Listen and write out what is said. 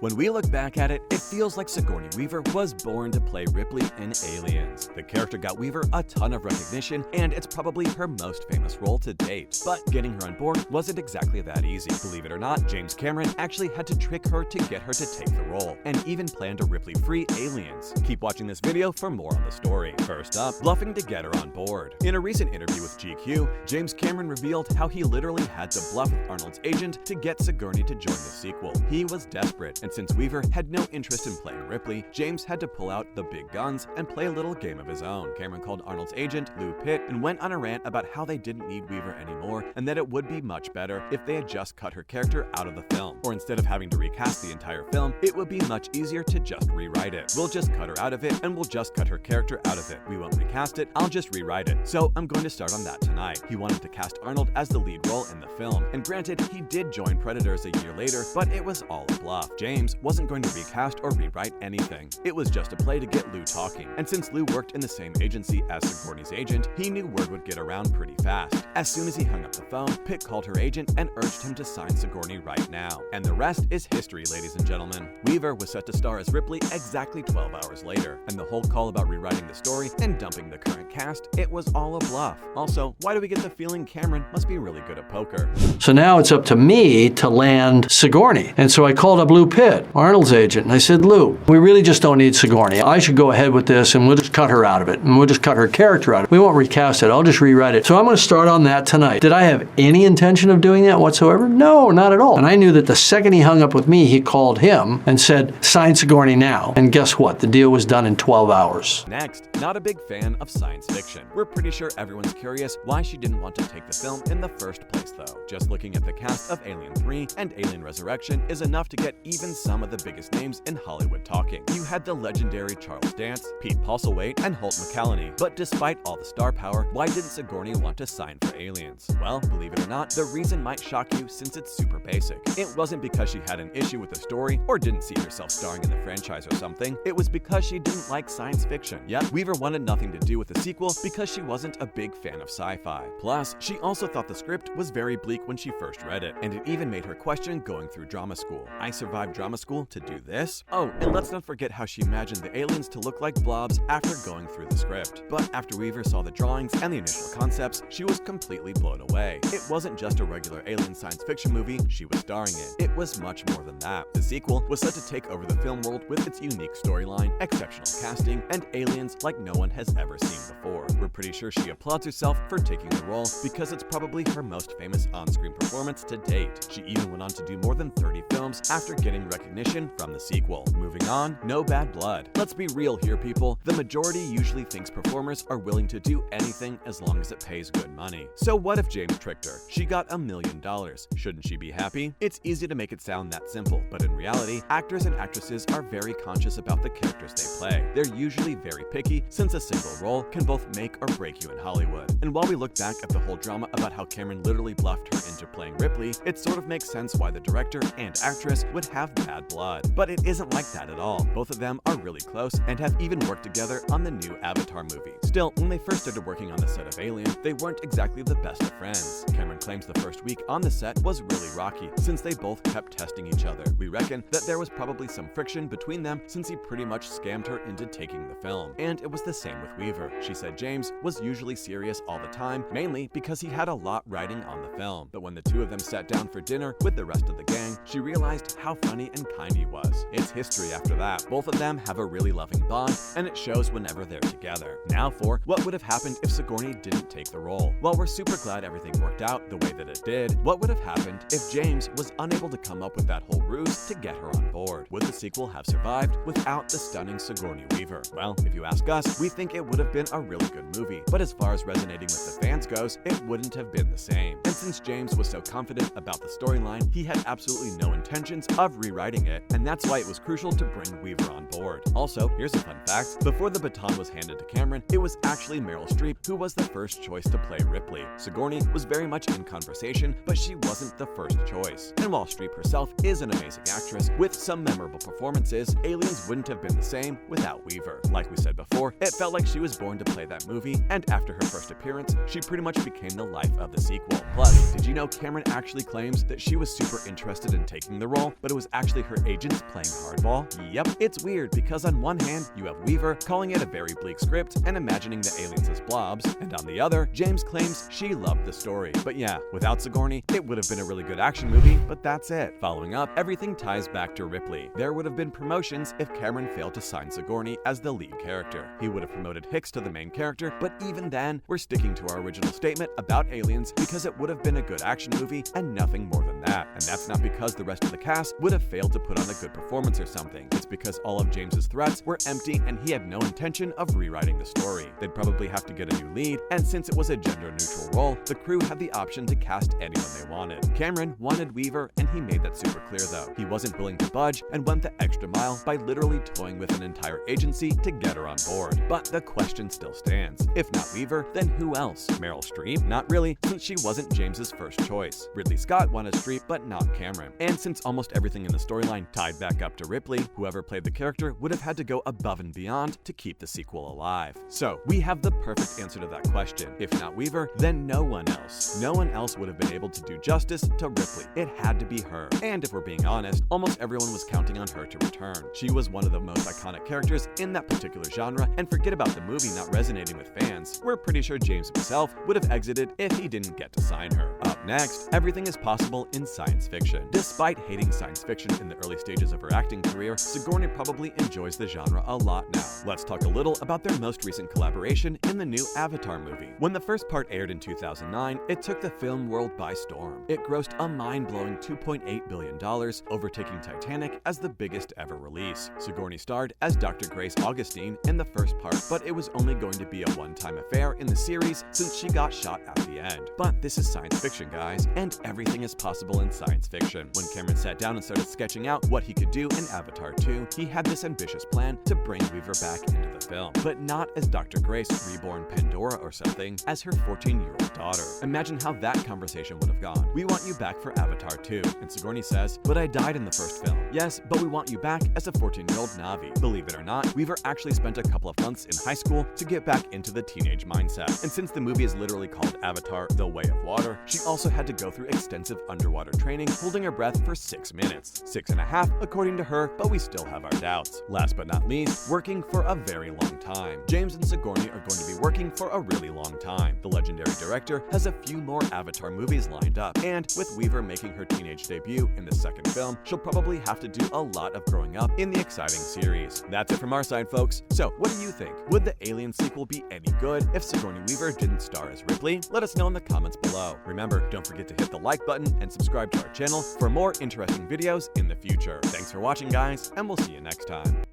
When we look back at it, it feels like Sigourney Weaver was born to play Ripley in Aliens. The character got Weaver a ton of recognition, and it's probably her most famous role to date. But getting her on board wasn't exactly that easy. Believe it or not, James Cameron actually had to trick her to get her to take the role, and even planned a Ripley-Free Aliens. Keep watching this video for more on the story. First up, bluffing to get her on board. In a recent interview with GQ, James Cameron revealed how he literally had to bluff with Arnold's agent to get Sigourney to join the sequel. He was desperate, and since Weaver had no interest in playing Ripley, James had to pull out the big guns and play a little game of his own. Cameron called Arnold's agent, Lou Pitt, and went on a rant about how they didn't need Weaver anymore, and that it would be much better if they had just cut her character out of the film. Or instead of having to recast the entire film, it would be much easier to just rewrite it. We'll just cut her out of it, and we'll just cut her character out of it. We won't recast it, I'll just rewrite it. So I'm going to start on that tonight. He wanted to cast Arnold as the lead role in the film, and granted, he did join Predators a year later, but it was all a bluff. James wasn't going to recast or rewrite anything. It was just a play to get Lou talking, and since Lou worked in the same agency as Sigourney's agent, he knew word would get around pretty fast. As soon as he hung up the phone, Pitt called her agent and urged him to sign Sigourney right now. And the rest is history, ladies and gentlemen. Weaver was set to star as Ripley exactly 12 hours later, and the whole call about rewriting the story and dumping the current cast, it was all a bluff. Also, why do we get the feeling Cameron must be really good at poker? So now it's up to me to land Sigourney. And so I called up Lou Pitt, Arnold's agent, and I said, Lou, we really just don't need Sigourney. I should go ahead with this, and we'll just cut her out of it, and we'll just cut her character out of it. We won't recast it, I'll just rewrite it. So I'm going to start on that tonight. Did I have any intention of doing that whatsoever? No, not at all. And I knew that the second he hung up with me, he called him and said, sign Sigourney now. And guess what? The deal was done in 12 hours. Next, not a big fan of science fiction. We're pretty sure everyone's curious why she didn't want to take the film in the first place though. Just looking at the cast of Alien 3 and Alien Resurrection is enough to get even some of the biggest names in Hollywood talking. You had the legendary Charles Dance, Pete Postlethwaite, and Holt McCallany. But despite all the star power, why didn't Sigourney want to sign for Aliens? Well, believe it or not, the reason might shock you since it's super basic. It wasn't because she had an issue with the story or didn't see herself starring in the franchise or something. It was because she didn't like science fiction. Yet, Weaver wanted nothing to do with the sequel because she wasn't a big fan of sci-fi. Plus, she also thought the script was very bleak when she first read it, and it even made her question going through drama school. I survived drama school to do this? Oh, and let's not forget how she imagined the aliens to look like blobs after going through the script. But after Weaver saw the drawings and the initial concepts, she was completely blown away. It wasn't just a regular alien science fiction movie she was starring in. It was much more than that. The sequel was set to take over the film world with its unique storyline, exceptional casting, and aliens like no one has ever seen before. We're pretty sure she applauds herself for taking the role because it's probably her most famous on-screen performance to date. She even went on to do more than 30 films after getting recognition from the sequel. Moving on, no bad blood. Let's be real here, people. The majority usually thinks performers are willing to do anything as long as it pays good money. So what if James tricked her? She got $1 million. Shouldn't she be happy? It's easy to make it sound that simple, but in reality, actors and actresses are very conscious about the characters they play. They're usually very picky since a single role can both make or break you in Hollywood. And while we look back at the whole drama about how Cameron literally bluffed her into playing Ripley, it sort of makes sense why the director and actress would have bad blood. But it isn't like that at all. Both of them are really close and have even worked together on the new Avatar movie. Still, when they first started working on the set of Alien, they weren't exactly the best of friends. Cameron claims the first week on the set was really rocky since they both kept testing each other. We reckon that there was probably some friction between them since he pretty much scammed her into taking the film. And it was the same with Weaver. She said James was usually serious all the time, mainly because he had a lot riding on the film. But when the two of them sat down for dinner with the rest of the gang, she realized how funny and kind he was. It's history after that. Both of them have a really loving bond, and it shows whenever they're together. Now for what would have happened if Sigourney didn't take the role. While we're super glad everything worked out the way that it did, what would have happened if James was unable to come up with that whole ruse to get her on board? Would the sequel have survived without the stunning Sigourney Weaver? Well, if you ask us, we think it would have been a really good movie, but as far as resonating with the fans goes, it wouldn't have been the same. And since James was so confident about the storyline, he had absolutely no intentions of rewriting it, and that's why it was crucial to bring Weaver on board. Also, here's a fun fact. Before the baton was handed to Cameron, it was actually Meryl Streep who was the first choice to play Ripley. Sigourney was very much in conversation, but she wasn't the first choice. And while Streep herself is an amazing actress with some memorable performances, Aliens wouldn't have been the same without Weaver. Like we said before, it felt like she was born to play that movie, and after her first appearance, she pretty much became the life of the sequel. Plus, did you know Cameron actually claims that she was super interested in taking the role, but it was actually her agents playing hardball? Yep, it's weird because on one hand, you have Weaver calling it a very bleak script and imagining the aliens as blobs, and on the other, James claims she loved the story. But yeah, without Sigourney, it would have been a really good action movie, but that's it. Following up, everything ties back to Ripley. There would have been promotions if Cameron failed to sign Sigourney as the lead character. He would have promoted Hicks to the main character, but even then, we're sticking to our original statement about Aliens because it would have been a good action movie and nothing more than that. And that's not because the rest of the cast would have failed to put on a good performance or something. It's because all of James's threats were empty and he had no intention of rewriting the story. They'd probably have to get a new lead, and since it was a gender-neutral role, the crew had the option to cast anyone they wanted. Cameron wanted Weaver, and he made that super clear though. He wasn't willing to budge and went the extra mile by literally toying with an entire agency to get her on board. But the question still stands. If not Weaver, then who else? Meryl Streep? Not really, since she wasn't James's first choice. Ridley Scott wanted Streep, but not Cameron. And since almost everything in the storyline tied back up to Ripley, whoever played the character would have had to go above and beyond to keep the sequel alive. So, we have the perfect answer to that question. If not Weaver, then no one else. No one else would have been able to do justice to Ripley. It had to be her. And if we're being honest, almost everyone was counting on her to return. She was one of the most iconic characters in that particular genre, and forget about the movie not resonating with fans. We're pretty sure James himself would have exited if he didn't get to sign her. Up next, everything is possible in science fiction. Despite hating science fiction in the early stages of her acting career, Sigourney probably enjoys the genre a lot now. Let's talk a little about their most recent collaboration in the new Avatar movie. When the first part aired in 2009, it took the film world by storm. It grossed a mind-blowing $2.8 billion, overtaking Titanic as the biggest ever release. Sigourney starred as Dr. Grace Augustine in the first part, but it was only going to be a one-time affair in the series since she got shot at the end. But this is science fiction, guys, and everything is possible in science fiction. When Cameron sat down and started sketching out what he could do in Avatar 2, he had this ambitious plan to bring Weaver back into the film, but not as Dr. Grace reborn Pandora or something, as her 14-year-old daughter. Imagine how that conversation would have gone. We want you back for Avatar 2, and Sigourney says, but I died in the first film. Yes, but we want you back as a 14-year-old Na'vi. Believe it or not, Weaver actually spent a couple of months in high school to get back into the teenage mindset. And since the movie is literally called Avatar: The Way of Water, she also had to go through extensive underwater training, holding her breath for 6 minutes. 6.5 according to her, but we still have our doubts. Last but not least, working for a very long time. James and Sigourney are going to be working for a really long time. The legendary director has a few more Avatar movies lined up, and with Weaver making her teenage debut in the second film, she'll probably have to do a lot of growing up in the exciting series. That's it from our side, folks. So, what do you think? Would the Alien sequel be any good if Sigourney Weaver didn't star as Ripley? Let us know in the comments below. Remember, don't forget to hit the like button and subscribe to our channel for more interesting videos in the future. Thanks for watching, guys, and we'll see you next time.